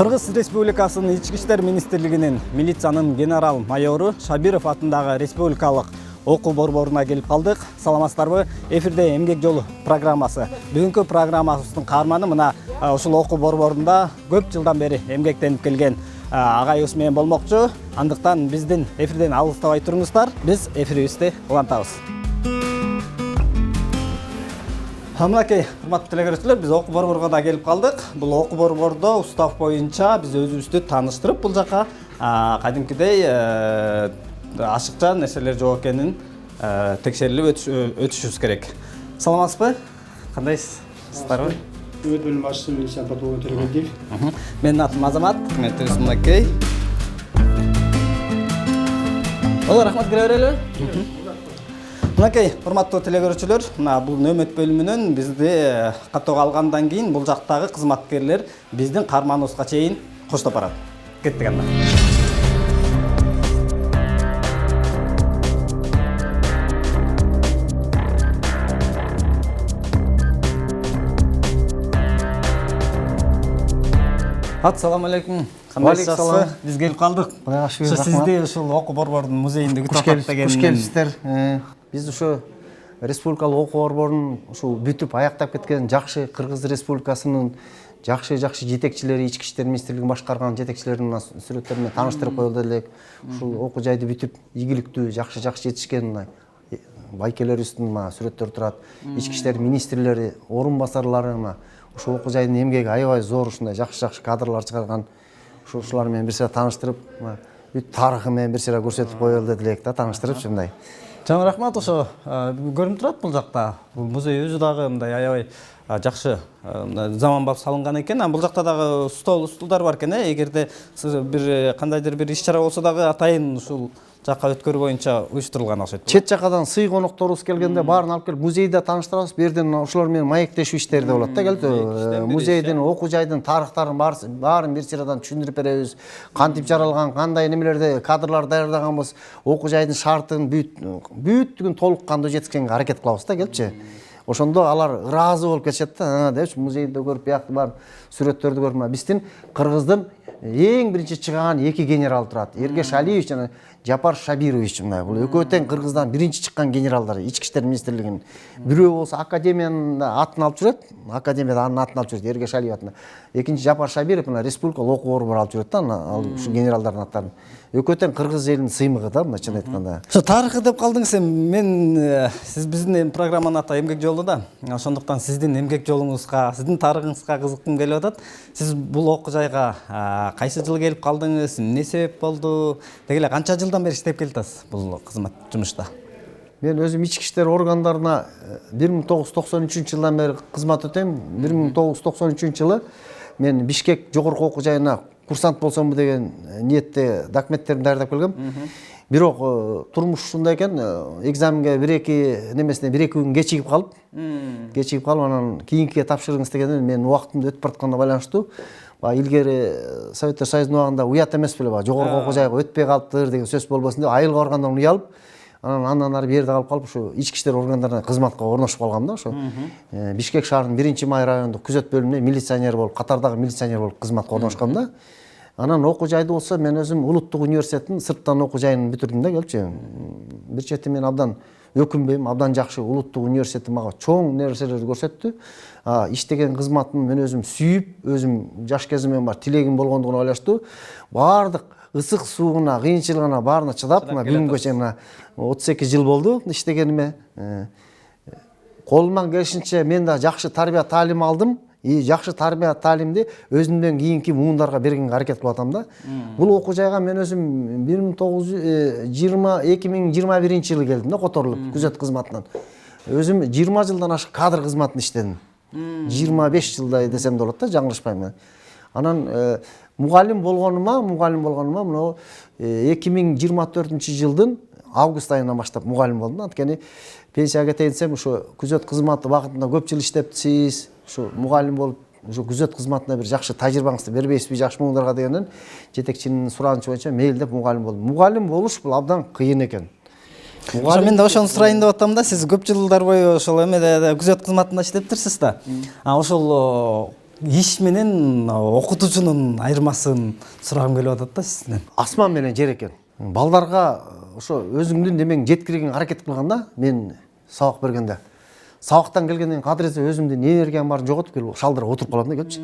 Кыргыз Республикасынын Ички иштер министрлигинин милициянын генерал майору Шабиров атындагы республикалык окуу борборуна келип калдык. Саламатсыздарбы? Эфирде эмгек жолу программасы. Бүгүнкү программабыздын каарманы мына ушул окуу борборунда көп жылдан бери эмгектенип келген агайыбыз менен болмокчу. Андыктан биздин эфирден алыстабай туруңуздар. Биз эфирибизди улантабыз. Мынакей, урматтуу телекөрүүчүлөр, биз окуу борборуна да келип калдык. Бул окуу борбордо устав боюнча биз өзүбүздү тааныштырып, бул жака кадимкидей ашыкча нерселер жок экенин текшерилип өтүшүбүз керек. Саламатсызбы? Кандайсыздарбы? Өт бөлүм башчысы милиция подполковник Төрөгелдиев. Менин атым Азамат, кызметтебиз мынакей. Рахмат, кире берели. Мынакей, урматтуу телекөрүүчүлөр, мына бул нөмөт бөлүмүнөн бизди каттоого алгандан кийин бул жактагы кызматкерлер биздин каарманыбызга чейин коштоп барат. Кеттик анда. Ассаламу алейкум. Кандайсыздар? Биз келип калдык. Сизди ушул окуу борборунун музейинде күтүп атат деген. Куш келипсиздер. Биз ушу республикалык окуу борборунун ушул бүтүп аяктап кеткен жакшы Кыргыз Республикасынын жакшы жетекчилери, Ички иштер министрлигин башкарган жетекчилердин сүрөттөрү менен тааныштырып коелу элек. Ушул окуу жайды бүтүп ийгиликтүү, жакшы жетишкен байкелерибиздин сүрөттөрү турат. Ички иштер министрлери, орун басарлары ушул окуу жайдын эмгеги аябай зор, ушундай жакшы кадрлар чыгарган. Ушулар менен бир сыйра тааныштырып, бүт тарыхы менен бир сыйра көрсөтүп коелу дедилек да, тааныштырып ушундай. Чоң рахмат, ошо көрүнүп турат бул жакта. Бул музей өзү дагы мындай аябай жакшы заманбап салынган экен. Бул жакта дагы стулдар бар экен. Эгерде бир кандайдыр бир иш-чара болсо дагы атайын ушул жакка өткөрүү боюнча уюштурулган окшойт. Чет жакадан сый конокторубуз келгенде баарын алып келип музейде тааныштырабыз. Бу жерден ушулар менен маектешүү иштери да болот да, келип. Музейдин, окуу жайдын тарыхтарын баарын бир сырадан түшүндүрүп беребиз. Кантип жаралган, кандай немелерде кадрлар даярдаганбыз, окуу жайдын шартын бүттүгүн толук кандуу жеткизгенге аракет кылабыз да, келипчи. Ошондо алар ыраазы болуп кетишет да, депчи, музейде көрүп, биякты бар сүрөттөрдү көрүп, биздин Кыргыздын эң биринчи чыган эки генерал турат. Эргеш Алиевич жана Жапар Шабирович. Бул экөө тең Кыргыздан биринчи чыккан генералдар, Ички иштер министрлигинин. Бирөө болсо академиянын атын алып жүрөт, академияда анын атын алып жүрөт, Эргеш Алиев атына. Экинчи Жапар Шабиров республикалык окуу борбору алып жүрөт да, ушу генералдардын аттарын. Экөө тең Кыргыз элинин сыймыгы да, чын айтканда. Ошо тарыхы деп калдыңыз, мен сиз биздин программанын аты эмгек жолу да. Ошондуктан сиздин эмгек жолуңузга, сиздин тарыхыңызга кызыккым келип атат. Сиз бул окуу жайга кайсы жылы келип калдыңыз, эмне себеп болду? Деги эле канча жылдан бери иштеп келатасыз бул кызмат жумушта? Мен өзүм ички иштер органдарына 1993 жылдан бери кызмат өтөйм. 1993 жылы мен Бишкек жогорку окуу жайына курсант болсомбу деген ниетте документтеримди даярдап келгем. Бирок турмуш ушундай экен, экзаменге 1-2 күн кечигип калып, анан кийинкиге тапшырыңыз дегенде менин убактымды өтүп баратканына байланыштуу. Илгери Советтер Союзунун убагында уят эмес беле, жогорку окуу жайга өтпөй калыптыр деген сөз болбосун деп айылга баргандан уялып, андан ары бир жерде калып ушу ички иштер органдарына кызматка орношуп калгам да, ошо Бишкек шаарынын 1-Май райондук күзөт бөлүмүнө милиционер болуп, катардагы милиционер болуп кызматка орношком да. Анан окуу жайды болсо мен өзүм Улуттук университеттин сырттан окуу жайын бүтүрдүм да, келипчи. Бир чети мен абдан өкүнбөйм, абдан жакшы Улуттук университет мага чоң нерселерди көрсөттү. Иштеген кызматымды мен өзүм сүйүп, өзүм жаш кезимден бар тилегим болгондугуна байланыштуу баардык ысык сууна, кыйынчылыгына баарына чыдап, бүгүнгө чейин 32 жыл болду иштегениме. Колуман келишинче мен да жакшы тарбия таалим алдым. Жакшы тарбия таалимди өзүмдөн кийинки муундарга бергенге аракет кылып атам да. Бул окуу жайга мен өзүм 2021 жылы келдим да, которулуп күзөт кызматынан. Өзүм 20 жылдан ашык кадр кызматын иштедим. 25 жылдай десем да болот да, жаңылышпайм. Анан мугалим болгонума мына 2024 жылдын август айынан баштап мугалим болдум. Анткени пенсияга кетейинсем ушу күзөт кызматы убактында көп жыл иштептсиз, ушу мугалим болуп, ушу күзөт кызматына бир жакшы тажрыйбаңызды бербейсизби жакшы муундарга дегенден жетекчинин суранычы боюнча мейлдеп мугалим болдум. Мугалим болуш бул абдан кыйын экен. Мен да ошону сурайын деп атам да, сиз көп жылдар бою ошол эмеде күзөт кызматында иштептирсиз да. Ошол иш менен окутуучунун айырмасын сурагым келип атат да сизден. Асман менен жер экен. Балдарга ошо өзүңдүн немең жеткирген аракет кылганда, мен сабак бергенде сабактан келгенден кадыресе өзүмдүн энергиям барын жоготуп келип шалдырга отуруп калам да келчи.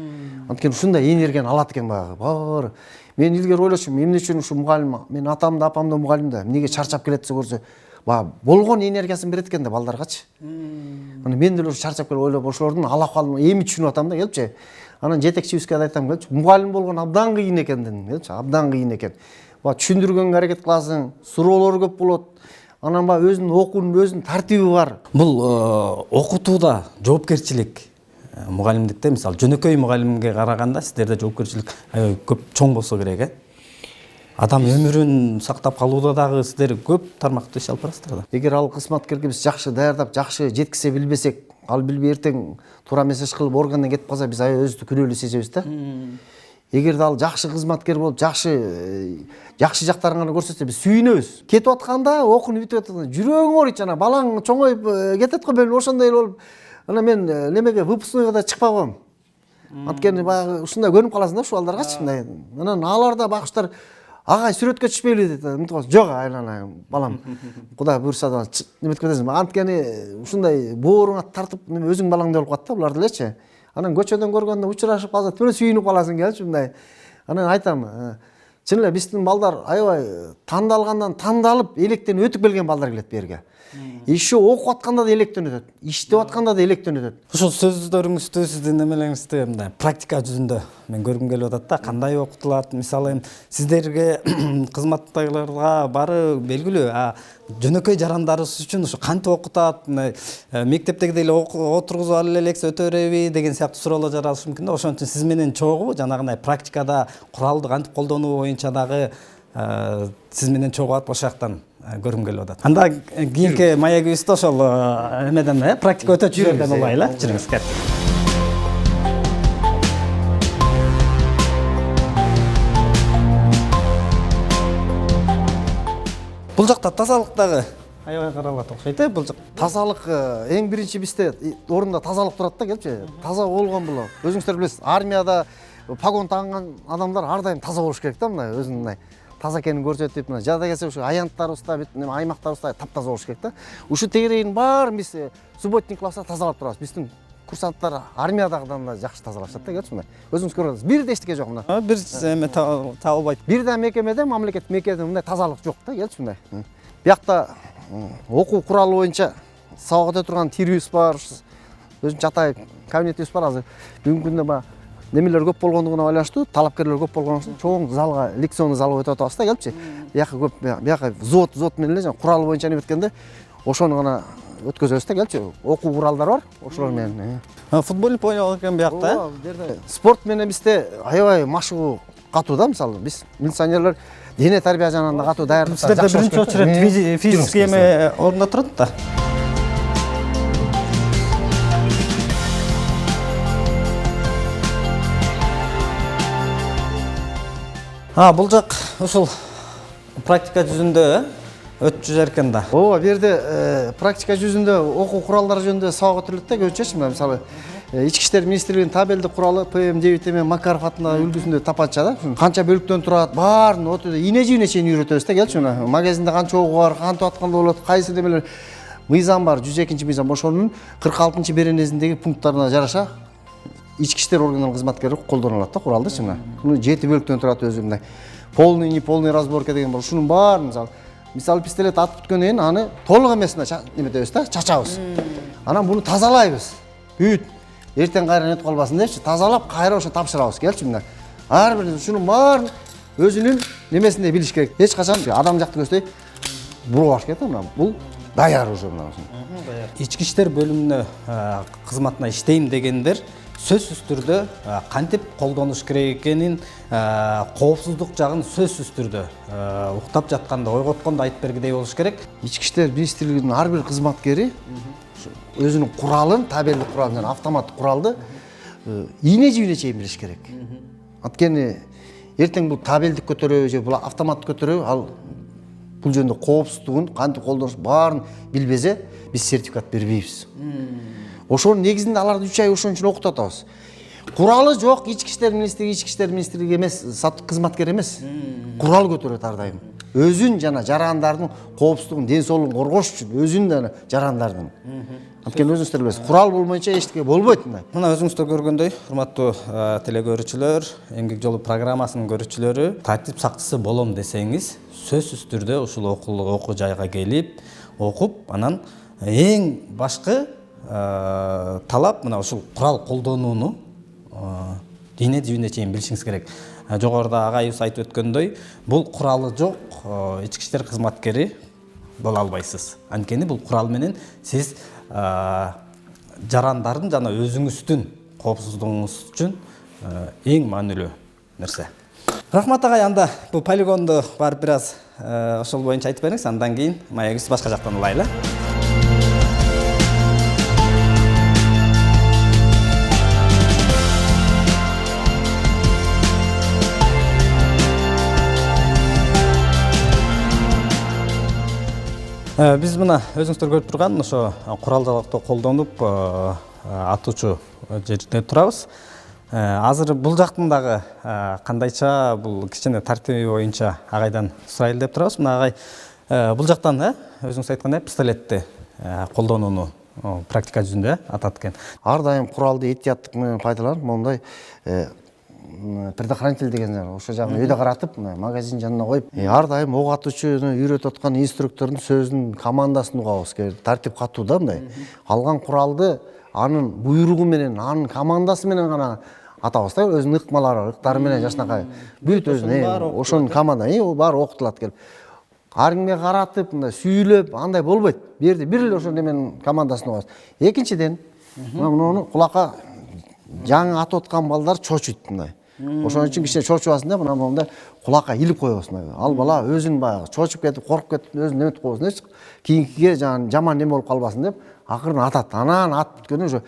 Анткени ушундай энергияны алат экен баары. Мен илгери ойлочумун, эмне үчүн ушу мугалим, мен атам да апам да мугалим да, эмнеге чарчап келет десе көрсө, болгон энергиясын берет экен да балдаргачы. Аны мен деле чарчап келип ойлоп ошолордун ала калын эми түшүнүп атам да келчи. Анан жетекчибизге да айтам келчи, мугалим болгон абдан кыйын экен дедим келчи, абдан кыйын экен. Түшүндүргөнгө аракет кыласың, суроолор көп болот. Анан өзүнүн окуунун өзүнүн тартиби бар. Бул окутууда жоопкерчилик, мугалимдикте мисалы жөнөкөй мугалимге караганда сиздерде жоопкерчилик көп чоң болсо керек, э? Адам өмүрүн сактап калууда дагы сиздер көп тармакта иш алып барасыздар да. Эгер ал кызматкерге биз жакшы даярдап, жакшы жеткизе билбесек, ал билбей эртең туура месседж кылып органдан кетип калса, биз өзүбүздү күнөөлүү сезебиз да. Эгер ал жакшы кызматкер болуп, жакшы жактарын гана көрсөтсө, биз сүйүнөбүз. Кетип атканда, окуну бүтүп атканда жүрөгүң ооруйт, жана балаң чоңоюп кетет го, мен ошондой болуп, анан мен немеге выпускнойго да чыкпай коем. Анткени баягы ушундай көнүп каласың да ушул балдаргачы, мындай. Анан алар да багыштар агай сүрөткө түшпөйлү дейт. Мынтип калса, жок айланайын балам. Кудай буйрса да неметип кетесиң. Анткени ушундай бооруңа тартып, өзүң балаңдай болуп калат да булар делечи. Анан көчөдөн көргөндө учурашып калса, түбө сүйүнүп каласың келчи мындай. Анан айтам, чын эле биздин балдар аябай тандалгандан тандалып, электен өтүп келген балдар келет берге. Еще окуп атканда да электен өтөт, иштеп атканда да электен өтөт. Ушул сөздөрүңүздү, сиздин немелериңизди мындай практика жүзүндө мен көргүм келип атат да, кандай окутулат? Мисалы сиздерге кызматтагыларга баары белгилүү, жөнөкөй жарандарыбыз үчүн ушу кантип окутат, мектептегидей эле отургузуп алып эле лекция өтө береби деген сыяктуу суроолор жаралышы мүмкүн да. Ошон үчүн сиз менен чогуу жанагындай практикада куралды кантип колдонуу боюнча дагы сиз менен чогуу ат ошол жактан көргүм келип атат. Анда кийинки маегибизди ошол эмеден практика өтө жүргөндөн улайлы. Жүрүңүздөр. Бул жакта тазалыктагы аябай каралат окшойт, бул жак. Тазалык эң биринчи бизде орунда тазалык турат да келчи. Таза болгон бул. Өзүңүздөр билесиз, армияда погон тагынган адамдар ар дайым таза болуш керек да, мындай өзүнүн мындай таза экенин көрсөтүп, мына жада келсе ушу аянттарыбызда, аймактарыбызда таптаза болуш керек да. Ушу тегерегин баарын биз субботник класста тазалап турабыз. Биздин курсанттар армиядагыдан да жакшы тазалашат да келчи мына. Өзүңүз көрүп атасыз. Бир да эчтеке жок мына. Бир эме табылбайт. Бир да мекемеде, мамлекеттик мекемеде мындай тазалык жок да келчи мындай. Биякта окуу куралы боюнча сабак өтө турган тирибиз бар. Өзүнчө жатай кабинетибиз бар. Азыр бүгүнкү күндө баягы немелер көп болгондугуна байланыштуу, талапкерлер көп болгон үчүн чоң залга, лекционный залга өтүп атабыз да келчи. Бияка көп, бияка взвод менен эле жана куралы боюнча неметкенде ошону гана өткөзөбүз да келчи. Окуу куралдар бар, ошолор менен. Футбол ойногон экен биякта. Спорт менен бизде аябай машыгуу катуу да, мисалы биз милиционерлер дене тарбия жанында катуу даярдык. Сиздерде биринчи очередь физический эме орунда турат да. Бул жак ушул практика жүзүндө өтүп жүрөр экен да. Ооба, бу жерде практика жүзүндө окуу куралдары жөнүндө сабак өтүлөт да, көбүнчөчү. Мисалы Ички иштер министрлигинин табелдик куралы ПМ9 эме Макаров атындагы үлгүсүндө тапанча да. Канча бөлүктөн турат, баарын өтөдө ине-жибине чейин үйрөтөбүз да келчи. Магазинде канча огу бар, кантип атканда болот, кайсы немелер мыйзам бар, 102 мыйзам, ошонун 46 беренесиндеги пункттарына жараша ички иштер органдарынын кызматкерлери колдонулат да куралдычы мына. Муну 7 бөлүктөн турат өзү мындай. Полный, неполный разборка деген бар. Ушунун баарын мисалы пистолет атып бүткөндөн кийин аны толук эмес неметебиз да, чачабыз. Анан буну тазалайбыз. Бүт эртең кайра нетип калбасын депчи, тазалап кайра ошо тапшырабыз келчи мына. Ар бир ушунун баарын өзүнүн немесинде билиш керек. Эч качан адам жакты көздөй бурбаш керек да мына. Бул даяр уже мына. Ички иштер бөлүмүнө кызматына иштейм дегендер сөзсүз түрдө кантип колдонуш керек экенин, коопсуздук жагын сөзсүз түрдө уктап жатканда, ойготкондо айтып бергидей болуш керек. Ички иштер министрлигинин ар бир кызматкери өзүнүн куралын, табелдик куралын, автоматтык куралды ийне-жибине чейин билиш керек. Анткени эртең бул табелдик көтөрөбү же бул автоматтык көтөрөбү, ал бул жөнүндө коопсуздугун, кантип колдонуш баарын билбесе, биз сертификат бербейбиз. Ошонун негизинде аларды 3 ай ошон үчүн окутуп атабыз. Куралы жок, ички иштер министрлиги эмес, саттык кызматкер эмес. Курал көтөрөт ар дайым. Өзүн жана жарандардын коопсуздугун, ден соолугун коргош үчүн өзүн да жарандардын. Анткени өзүңүздөр билесиз, курал болмойча эчтеке болбойт мындай. Мына өзүңүздөр көргөндөй, урматтуу телекөрүүчүлөр, Эмгек жолу программасынын көрүүчүлөрү, тартип сакчысы болом десеңиз, сөзсүз түрдө ушул окуу жайга келип, окуп, анан эң башкы талап мына ушул курал колдонууну ийне жибине чейин билишиңиз керек. Жогоруда агайыбыз айтып өткөндөй, бул куралы жок ички иштер кызматкери боло албайсыз. Анткени бул курал менен сиз жарандардын жана өзүңүздүн коопсуздугуңуз үчүн эң маанилүү нерсе. Рахмат агай, анда бул полигонду барып бир аз ошол боюнча айтып бериңиз, андан кийин маегибизди башка жактан улайлы. Биз мына өзүңүздөр көрүп турган ошо курал-жаракты колдонуп атуучу жерде турабыз. Азыр бул жактын дагы кандайча бул кичине тартиби боюнча агайдан сурайлы деп турабыз. Мына агай бул жактан өзүңүз айткандай пистолетти колдонууну практика жүзүндө атат экен. Ар дайым куралды этияттык менен пайдаланып, мондай предохранитель деген ошо жагын өйдө каратып, магазин жанына коюп, ар дайым ок атуучуну үйрөтүп аткан инструктордун сөзүнүн командасын угабыз. Тартип катуу да мындай. Алган куралды анын буйругу менен, анын командасы менен гана атабыз да, өзүнүн ыкмалары, ыктары менен жашнакай. Бүт өзүнүн ошонун команда, баары окутулат келип. Ар кимге каратып, мындай сүйлөп, андай болбойт. Бир эле ошо неменин командасын угабыз. Экинчиден, муну кулакка жаңы атып аткан балдар чочуйт мындай. Ошон үчүн кичине чочубасын деп, мындай кулакка илип коебуз. Ал бала өзүн баягы чочуп кетип, коркуп кетип, өзүн неметип койбосун, кийинкиге жаман неме болуп калбасын деп, акырын атат. Анан атып бүткөндөн ошо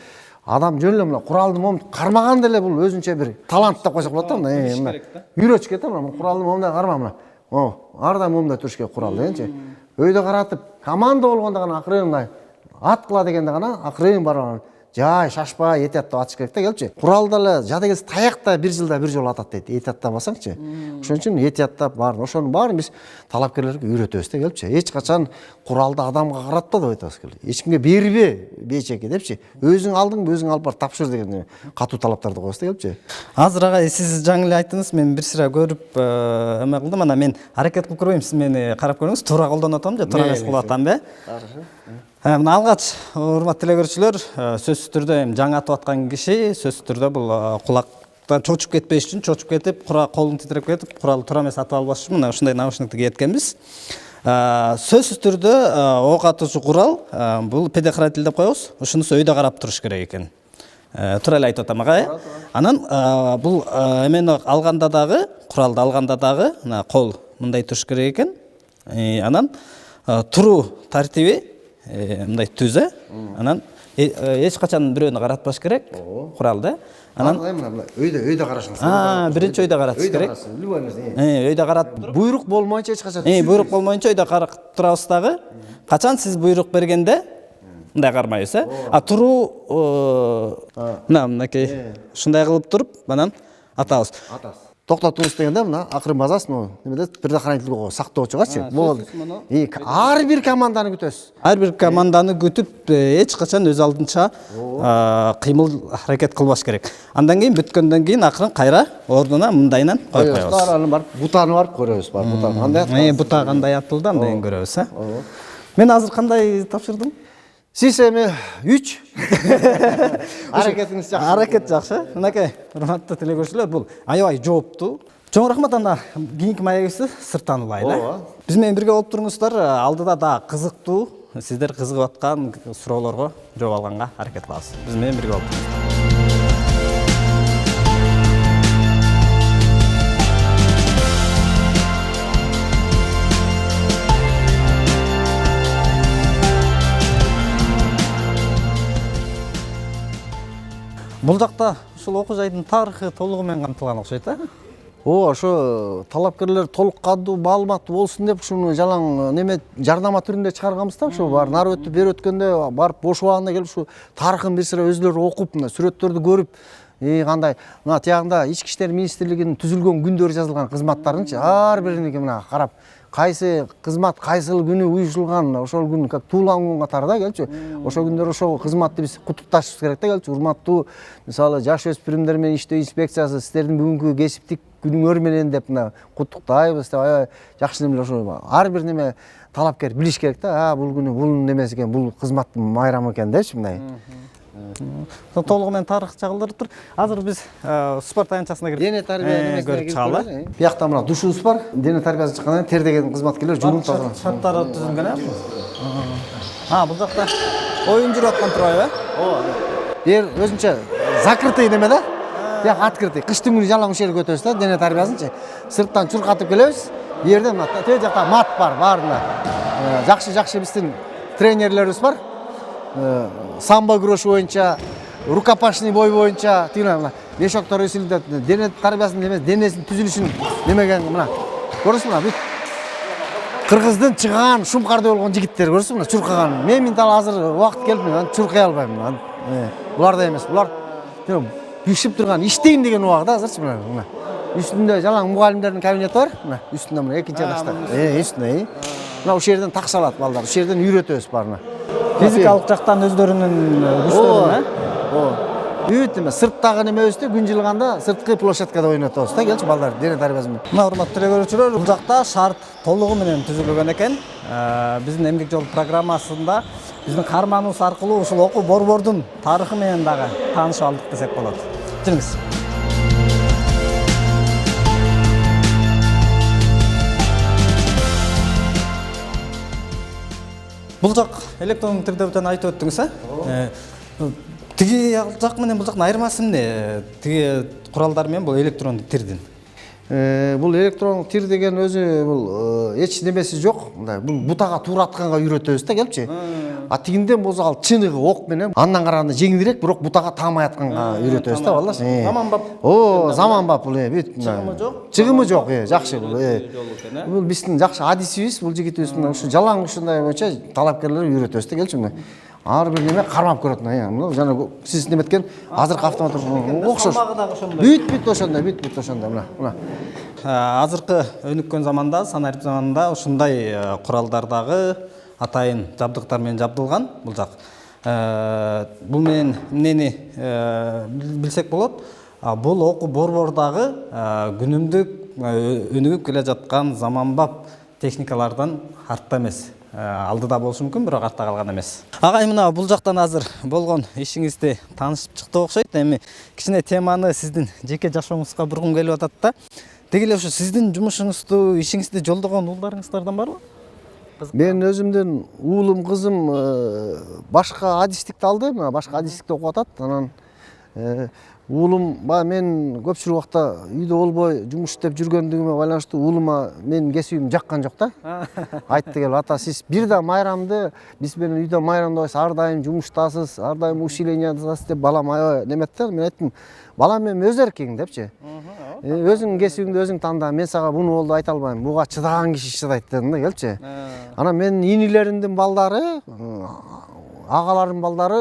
адам жөн эле мына куралды момунтип кармаган деле бул өзүнчө бир талант деп койсок болот да, мына. Үйрөтүш керек да, мына куралды момундай карма мына. Ар дайым момундай туруш керек курал дегенчи. Өйдө каратып, команда болгондо гана акырын мындай аткыла дегенде гана акырын барып жай шашпай этият деп атыш керек да, келчи. Куралда эле жада келсе таякта бир жылда бир жолу атат дейт, этияттабасаңчы. Ошон үчүн этияттап баарын, ошонун баарын биз талапкерлерге үйрөтөбүз да, келчи. Эч качан куралды адамга каратпа деп айтабыз, келчи. Эч кимге бербе, бечеке депчи. Өзүң алдыңбы, өзүң алып бар тапшыр деген катуу талаптарды коебуз да, келчи. Азыр агай сиз жаңы эле айттыңыз, мен бир сыра көрүп эме кылдым, анан мен аракет кылып көрбөйм, сиз мени карап көрүңүз, туура колдонуп атам же туура эмес кылып атам бе? Мына алгач, урматтуу телекөрүүчүлөр, сөзсүз түрдө жаңы атып аткан киши сөзсүз түрдө бул кулактан чочуп кетпеш үчүн, чочуп кетип, колун титиреп кетип, куралды туура эмес атып албаш үчүн мына ушундай наушникти кийеткенбиз. Сөзсүз түрдө ок атуучу курал бул предохранитель деп коебуз. Ушунусу өйдө карап туруш керек экен. Туура эле айтып атам агай. Анан бул эмени алганда дагы, куралды алганда дагы мына кол мындай туруш керек экен. Анан туруу тартиби мындай түз, анан эч качан бирөөнү каратпаш керек куралды. Анан өйдө карашыңыз. Биринчи өйдө каратыш керек. Любой нерсе. Өйдө карат. Буйрук болмойча эч качан. Буйрук болмойча өйдө карап турабыз дагы. Качан сиз буйрук бергенде мындай кармайбыз, туруу мынакей ушундай кылып туруп, анан атабыз. Токтотуңуз дегенде мына акырын базасыз, немеде предохранитель сактоочугачы. Болду. Ар бир команданы күтөсүз. Ар бир команданы күтүп, эч качан өз алдынча кыймыл аракет кылбаш керек. Андан кийин бүткөндөн кийин акырын кайра ордуна мындайынан коюп коебуз. Дараны барып, бутаны барып көрөбүз, бутан кандай. Бута кандай атылды, андай көрөбүз, Мен азыр кандай тапшырдым? Сиз эми 3. Аракетиңиз жакшы. Аракет жакшы. Мынакей, урматтуу телекөрүүчүлөр, бул аябай жооптуу. Чоң рахмат, анда кийинки маегибизди сырттан улайлы. Биз менен бирге болуп туруңуздар, алдыда да кызыктуу, сиздер кызыгып аткан суроолорго жооп алганга аракет кылабыз. Биз менен бирге болуп туруңуздар. Бул жакта ушул окуу жайдын тарыхы толугу менен камтылган окшойт, Ошо талапкерлер толук кандуу маалыматтуу болсун деп ушуну жалаң неме жардама түрүндө чыгарганбыз да. Ошо баарын ары өтүп, бери өткөндө барып бош убагында келип ушу тарыхын бир сыра өзүлөрү окуп, мына сүрөттөрдү көрүп, Кандай мына тиягында Ички иштер министрлигинин түзүлгөн күндөрү жазылган кызматтардынчы ар бириники мына карап кайсы кызмат кайсыл күнү уюшулган, ошол күн как туулган күн катары да келчү. Ошол күндөр ошол кызматты биз куттукташыбыз керек да келчү. Урматтуу мисалы жаш өспүрүмдөр менен иштөө инспекциясы сиздердин бүгүнкү кесиптик күнүңөр менен деп мына куттуктайбыз деп аябай жакшы неме ошо ар бир неме талапкер билиш керек да. Бул күнү бул немеси экен, бул кызматтын майрамы экен депчи мындай. Толугу менен тарых чагылдырып тур. Азыр биз спорт аянтчасына кирип Дене тарбия немесине көрүп чыгалы. Биякта мына душубуз бар. Дене тарбиясын чыккандан кийин тер деген кызматкерлер жуунуп тазаланат. Шарттары түзүлгөн бул жакта оюн жүрүп аткан турбайбы? Бер өзүнчө закрытый неме да. Тияк открытый. Кыштын күнү жалаң ушерге өтөбүз да, дене тарбиясынчы. Сырттан чуркатып келебиз. Бу жерде мына тээ жакта мат бар, баарында. Жакшы биздин тренерлерибиз бар. Самбо күрөшү боюнча, рукопашный бой боюнча, тигине бешоктор өсүлүп дене тарбиясын эмес, денесин түзүлүшүн немеген мына. Көрүсүңбү мына бүт кыргыздын чыган шумкарды болгон жигиттер көрүсүңбү мына чуркаган. Мен мынтал азыр убакыт келип мен чуркай албайм. Буларда эмес. Булар бишип турган иштейм деген убагы да азырчы мына. Үстүндө жалаң мугалимдердин кабинети бар. Мына үстүндө мына экинчи этажда. Үстүндө. Мына ушул жерден такша алат балдар. Ушул жерден үйрөтөбүз баарына. Физикалык жактан өздөрүнүн күчтөрүн, Үйт эме сырттагы немебизди күн жылганда сырткы площадкада ойнотобуз да, келчи балдар дене тарбиясы менен. Мына урматтуу телекөрүүчүлөр, бул жакта шарт толугу менен түзүлгөн экен. Биздин эмгек жол программасында биздин каарманыбыз аркылуу ушул окуу борбордун тарыхы менен дагы таанышып алдык десек болот. Жүрүңүз. Бул жак электрондук тирде өтөн айтып өттүңүз, Тиги жак менен бул жактын айырмасы эмне? Тиги куралдар менен бул электрондук тирдин. Бул электрондук тир деген өзү бул эч немеси жок. Мындай бул бутага туура атканга үйрөтөбүз да, келчи. Тигинден болсо ал чыныгы ок менен андан караганда жеңилирээк, бирок бутага таамай атканга үйрөтөбүз да, балдар. Заманбап. Заманбап бул бүт. Чыгымы жок, жакшы бул. Бул биздин жакшы адисибиз, бул жигитибиз мына ушу жалаң ушундай боюнча талапкерлерге үйрөтөбүз да, келчи. Ар бир неме кармап көрөт мына. Жана сиз неметкен азыркы автомат окшош. Бүт ошондой мына. Азыркы өнүккөн заманда, санарип заманында ушундай куралдардагы атайын жабдыктар менен жабдылган бул жак. Бул менен эмнени билсек болот? Бул окуу борбордагы күнүмдүк өнүгүп келе жаткан заманбап техникалардан артта эмес. Алдыда болушу мүмкүн, бирок артта калган эмес. Агай, мына бул жактан азыр болгон ишиңизди таанышып чыкты окшойт. Эми кичине теманы сиздин жеке жашооңузга бургум келип атат да. Деги эле ушу сиздин жумушуңузду, ишиңизди жолдогон уулдарыңыздардан барбы? Мен өзүмдүн уулум, кызым башка адистикти алды, мына башка адистикти окуп атат. Анан уулум мен көпчүлүк убакта үйдө болбой жумуш иштеп жүргөндүгүмө байланыштуу уулума менин кесибим жаккан жок да. Айтты келип, ата сиз бир да майрамды биз менен үйдө майрамдабайсыз, ар дайым жумуштасыз, ар дайым усиление жасайсыз деп балам аябай неметти. Мен айттым, балам эми өз эркиң депчи. Өзүңдүн кесибиңди өзүң танда, мен сага буну болду айта албайм. Буга чыдаган киши чыдайт дедим да, келчи. Анан менин инилеримдин балдары, агалардын балдары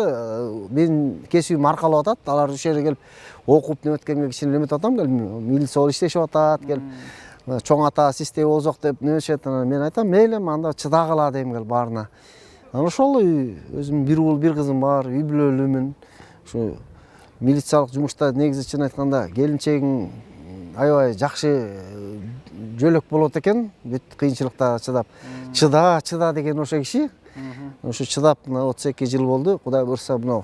менин кесибим аркалап атат. Алар ушул жерге келип окуп неметкенге кичине неметип атам, келип милиция болуп иштешип атат, келип чоң ата система болсок деп немешет. Мен айтам, мейли, анда чыдагыла дейм келип баарына. Анан ошол өзүм бир уул, бир кызым бар, үй бүлөлүүмүн. Ушу милициялык жумушта негизи чын айтканда келинчегиң аябай жакшы жөлөк болот экен, бүт кыйынчылыктарга чыдап. Чыда деген ошо киши. Ушу чыдап 32 жыл болду. Кудай буйрса мына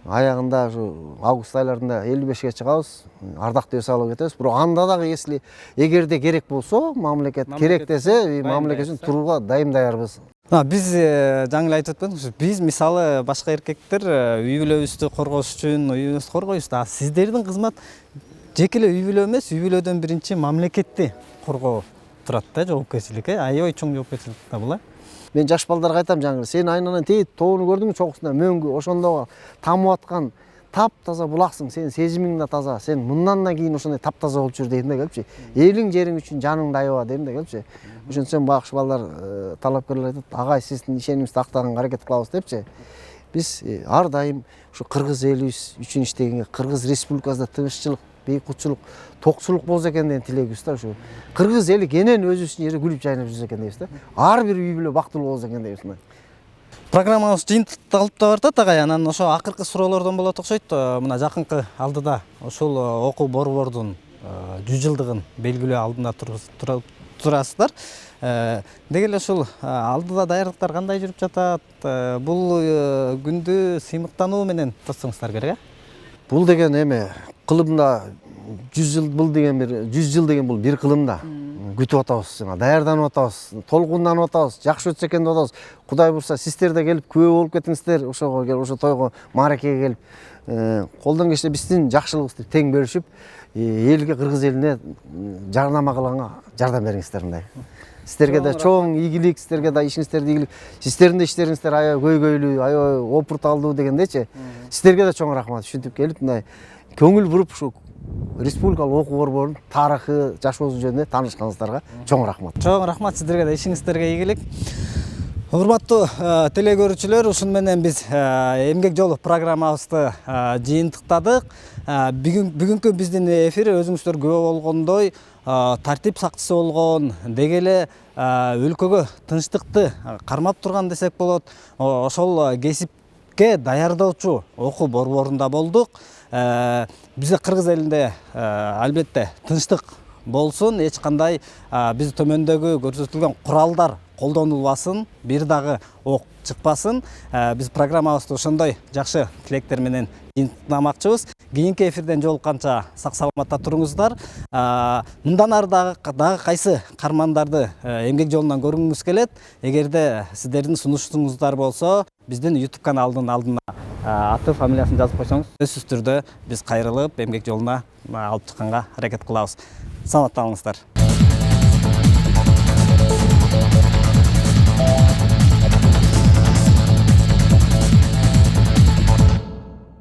аягында ушу август айларында 55-ке чыгабыз. Ардактуу эс алып кетебиз. Бирок анда дагы эгерде керек болсо, мамлекет керек десе, мамлекет үчүн турууга дайым даярбыз. Биз жаңы эле айтып өттүк, биз мисалы башка эркектер үй бүлөбүздү коргош үчүн үйүбүздү коргойбуз да. Сиздердин кызмат жеке эле үй бүлө эмес, үй бүлөдөн биринчи мамлекетти коргоо турат да, жоопкерчилик, аябай чоң жоопкерчилик да бул. Мен жаш балдарга айтам, жаңы сен айнанан тейит тоону көрдүңбү, чокусунда мөңгү, ошондо тамып аткан таптаза булаксың, сен сезимиң да таза, сен мындан да кийин ошондой таптаза болуп жүр дейм да, келипчи. Элиң жериң үчүн жаныңды аяба дейм да, келипчи. Ошентсем багыш балдар талапкерлер айтат, агай сиздин ишенимибизди актаганга аракет кылабыз депчи. Биз ар дайым ушу кыргыз элибиз үчүн иштегенге, Кыргыз Республикасында тынччылык, бейкутчулук, токчулук болсо экен деген тилегибиз да. Ушу кыргыз эли кенен өзүбүздүн жерде күлүп жайнап жүрсө экен дейбиз да. Ар бир үй бүлө бактылуу болсо экен дейбиз. Программабыз жыйынтыкталып да бартат агай. Анан ошо акыркы суроолордон болот окшойт. Мына жакынкы алдыда ушул окуу борбордун 100 жылдыгын белгилөө алдында турасыздар. Деги эле ушул алдыда даярдыктар кандай жүрүп жатат? Бул күндү сыймыктануу менен тосуңуздар керек, Бул деген эме кылымда 100 жыл бул деген 100 жыл деген бул бир кылымда. Күтүп атабыз, даярданып атабыз, толкунданып атабыз, жакшы өтсө экен деп атабыз. Кудай бурса сиздер да келип күбө болуп кетиңиздер, ошого келип, ошо тойго, мааракеге келип, колдон келсе биздин жакшылыгыбызды тең бөлүшүп, элге, кыргыз элине жарнама кылганга жардам бериңиздер мындай. Сиздерге да чоң ийгилик, сиздерге да ишиңиздерди ийгилик, сиздердин да иштериңиздер аябай көйгөйлүү, аябай опурталдуу дегендейчи. Сиздерге да чоң рахмат ушинтип келип мындай көңүл буруп ушу республикалык окуу борборунун тарыхы, жашоосу жөнүндө таанышканыңыздарга чоң рахмат. Чоң рахмат, сиздерге да ишиңиздерге ийгилик. Урматтуу теле көрүүчүлөр, ушуну менен биз эмгек жолу программабызды жыйынтыктадык. Бүгүнкү биздин эфир өзүңүздөр күбө болгондой тартип сакчысы болгон, деги эле өлкөгө тынчтыкты кармап турган десек болот. Ошол кесипке даярдоочу окуу борборунда болдук. Бизде кыргыз элинде албетте тынчтык болсун, эч кандай биз төмөндөгү көрсөтүлгөн куралдар колдонулбасын, бир дагы ок чыкпасын. Биз программабызды ошондой жакшы тилектер менен жыйынтыктамакчыбыз. Кийинки эфирден жолукканча сак саламатта туруңуздар. Мындан ары дагы кайсы кармандарды эмгек жолунан көргүңүз келет? Эгерде сиздердин сунуштуңуздар болсо, биздин YouTube каналдын алдына аты, фамилиясын жазып койсоңуз, сөзсүз түрдө биз кайрылып эмгек жолуна алып чыкканга аракет кылабыз. Саламатта болуңуздар.